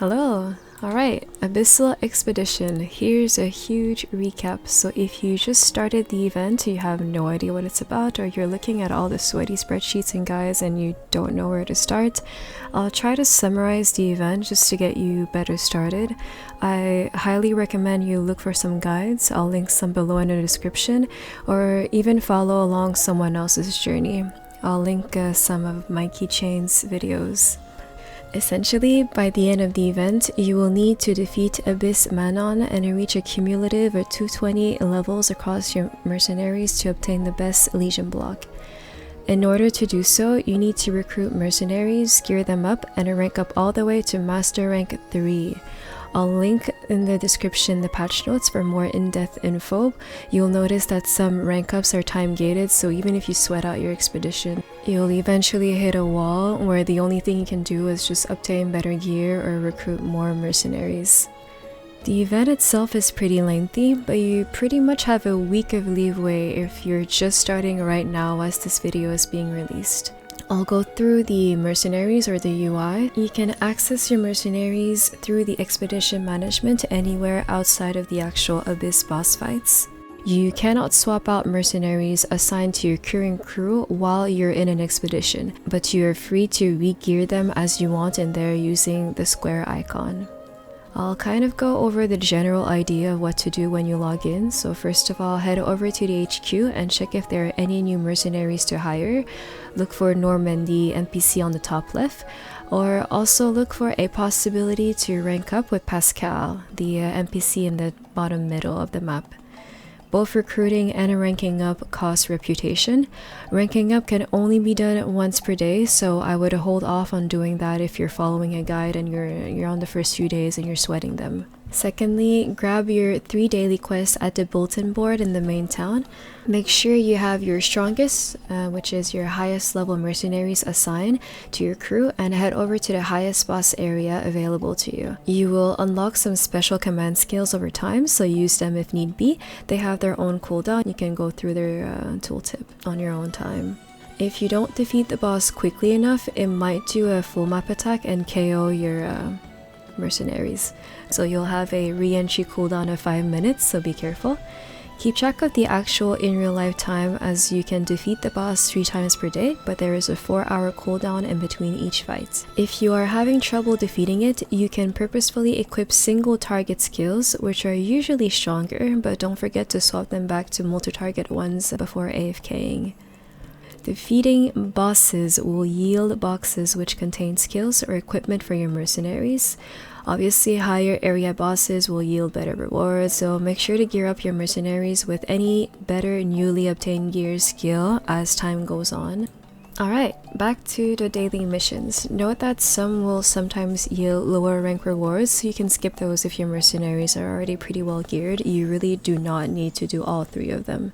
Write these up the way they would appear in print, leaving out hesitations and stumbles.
Hello! Alright, Abyssal Expedition. Here's a huge recap. So if you just started the event, you have no idea what it's about, or you're looking at all the sweaty spreadsheets and guides and you don't know where to start, I'll try to summarize the event just to get you better started. I highly recommend you look for some guides. I'll link some below in the description, or even follow along someone else's journey. I'll link some of my keychains videos. Essentially, by the end of the event, you will need to defeat Abyss Manon and reach a cumulative of 220 levels across your mercenaries to obtain the best Legion block. In order to do so, you need to recruit mercenaries, gear them up, and rank up all the way to Master Rank 3. I'll link in the description the patch notes for more in-depth info. You'll notice that some rank ups are time gated, so even if you sweat out your expedition, you'll eventually hit a wall where the only thing you can do is just obtain better gear or recruit more mercenaries. The event itself is pretty lengthy, but you pretty much have a week of leeway if you're just starting right now as this video is being released. I'll go through the mercenaries or the UI. You can access your mercenaries through the expedition management anywhere outside of the actual Abyss boss fights. You cannot swap out mercenaries assigned to your current crew while you're in an expedition, but you are free to re-gear them as you want in there using the square icon. I'll kind of go over the general idea of what to do when you log in. So first of all, head over to the HQ and check if there are any new mercenaries to hire. Look for Normandy NPC on the top left, or also look for a possibility to rank up with Pascal, the NPC in the bottom middle of the map. Both recruiting and ranking up cost reputation. Ranking up can only be done once per day, so I would hold off on doing that if you're following a guide and you're on the first few days and you're sweating them. Secondly, grab your 3 daily quests at the bulletin board in the main town. Make sure you have your strongest, which is your highest level mercenaries, assigned to your crew, and head over to the highest boss area available to you. You will unlock some special command skills over time, so use them if need be. They have their own cooldown. You can go through their tooltip on your own time. If you don't defeat the boss quickly enough, it might do a full map attack and KO your mercenaries. So you'll have a re-entry cooldown of 5 minutes, so be careful. Keep track of the actual in real life time, as you can defeat the boss 3 times per day, but there is a 4-hour cooldown in between each fight. If you are having trouble defeating it, you can purposefully equip single target skills, which are usually stronger, but don't forget to swap them back to multi-target ones before AFKing. Defeating bosses will yield boxes which contain skills or equipment for your mercenaries. Obviously, higher area bosses will yield better rewards, so make sure to gear up your mercenaries with any better newly obtained gear skill as time goes on. Alright, back to the daily missions. Note that some will sometimes yield lower rank rewards, so you can skip those if your mercenaries are already pretty well geared. You really do not need to do all 3 of them.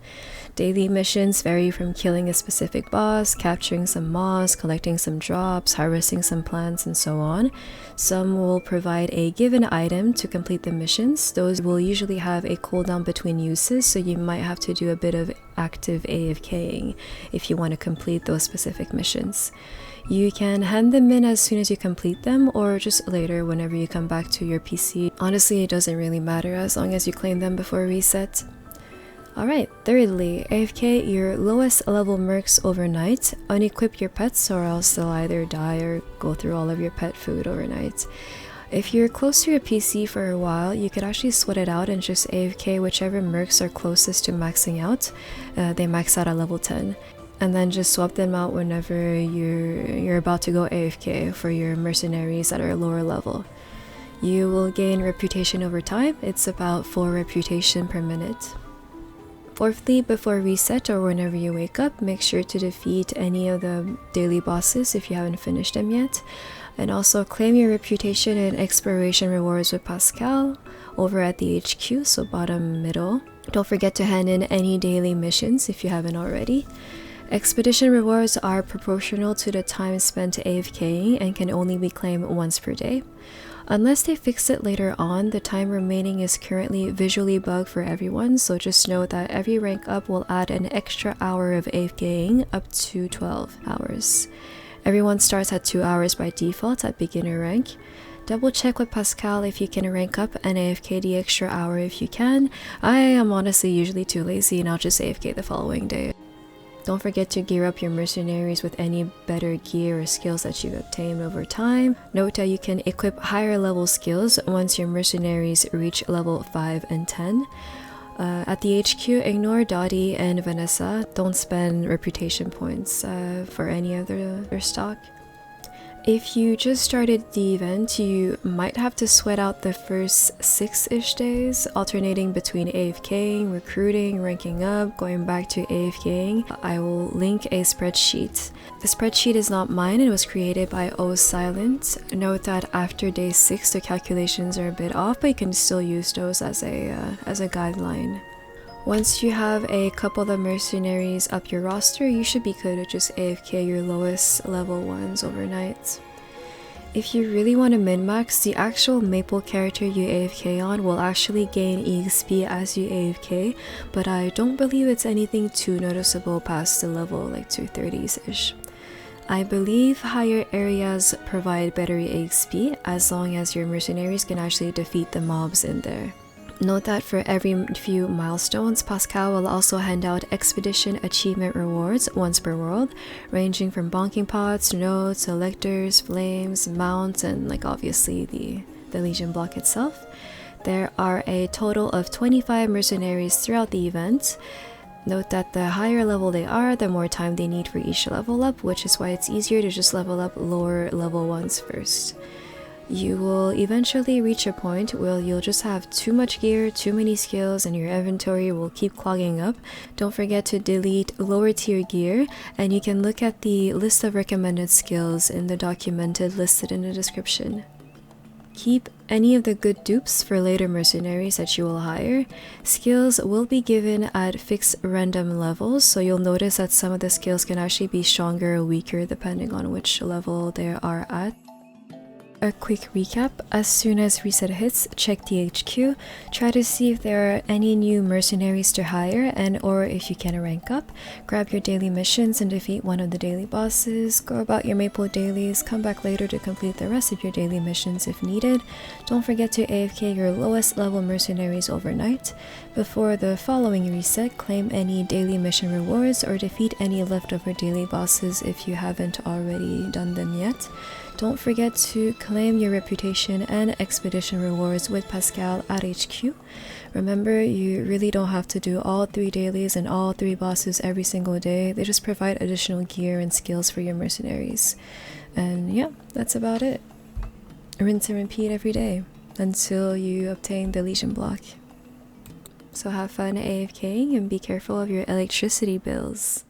Daily missions vary from killing a specific boss, capturing some moss, collecting some drops, harvesting some plants, and so on. Some will provide a given item to complete the missions. Those will usually have a cooldown between uses, so you might have to do a bit of active AFKing if you want to complete those specific missions. You can hand them in as soon as you complete them, or just later whenever you come back to your PC. Honestly, it doesn't really matter as long as you claim them before reset. Alright, thirdly, AFK your lowest level mercs overnight. Unequip your pets, or else they'll either die or go through all of your pet food overnight. If you're close to your PC for a while, you could actually sweat it out and just AFK whichever mercs are closest to maxing out. They max out at level 10. And then just swap them out whenever you're about to go AFK for your mercenaries that are lower level. You will gain reputation over time. It's about 4 reputation per minute. Fourthly, before reset or whenever you wake up, make sure to defeat any of the daily bosses if you haven't finished them yet. And also claim your reputation and exploration rewards with Pascal over at the HQ, so bottom middle. Don't forget to hand in any daily missions if you haven't already. Expedition rewards are proportional to the time spent AFKing and can only be claimed once per day. Unless they fix it later on, the time remaining is currently visually bugged for everyone, so just note that every rank up will add an extra hour of AFKing, up to 12 hours. Everyone starts at 2 hours by default at beginner rank. Double check with Pascal if you can rank up and AFK the extra hour if you can. I am honestly usually too lazy and I'll just AFK the following day. Don't forget to gear up your mercenaries with any better gear or skills that you've obtained over time. Note that you can equip higher level skills once your mercenaries reach level 5 and 10. At the HQ, ignore Dottie and Vanessa. Don't spend reputation points for any other stock. If you just started the event, you might have to sweat out the first 6-ish days, alternating between AFKing, recruiting, ranking up, going back to AFKing. I will link a spreadsheet. The spreadsheet is not mine, it was created by Silent. Note that after day 6 the calculations are a bit off, but you can still use those as a guideline. Once you have a couple of mercenaries up your roster, you should be good to just AFK your lowest level ones overnight. If you really want to min-max, the actual Maple character you AFK on will actually gain EXP as you AFK, but I don't believe it's anything too noticeable past the level like 230s-ish. I believe higher areas provide better EXP as long as your mercenaries can actually defeat the mobs in there. Note that for every few milestones, Pascal will also hand out expedition achievement rewards once per world, ranging from bonking pots, nodes, electors, flames, mounts, and like obviously the Legion block itself. There are a total of 25 mercenaries throughout the event. Note that the higher level they are, the more time they need for each level up, which is why it's easier to just level up lower level ones first. You will eventually reach a point where you'll just have too much gear, too many skills, and your inventory will keep clogging up. Don't forget to delete lower tier gear, and you can look at the list of recommended skills in the documented listed in the description. Keep any of the good dupes for later mercenaries that you will hire. Skills will be given at fixed random levels, so you'll notice that some of the skills can actually be stronger or weaker depending on which level they are at. A quick recap: as soon as reset hits, check the HQ, try to see if there are any new mercenaries to hire and or if you can rank up, grab your daily missions and defeat one of the daily bosses, go about your Maple dailies, come back later to complete the rest of your daily missions if needed. Don't forget to AFK your lowest level mercenaries overnight. Before the following reset, claim any daily mission rewards or defeat any leftover daily bosses if you haven't already done them yet. Don't forget to claim your reputation and expedition rewards with Pascal at HQ. Remember, you really don't have to do all 3 dailies and all 3 bosses every single day. They just provide additional gear and skills for your mercenaries. And yeah, that's about it. Rinse and repeat every day until you obtain the Legion block. So have fun AFKing and be careful of your electricity bills.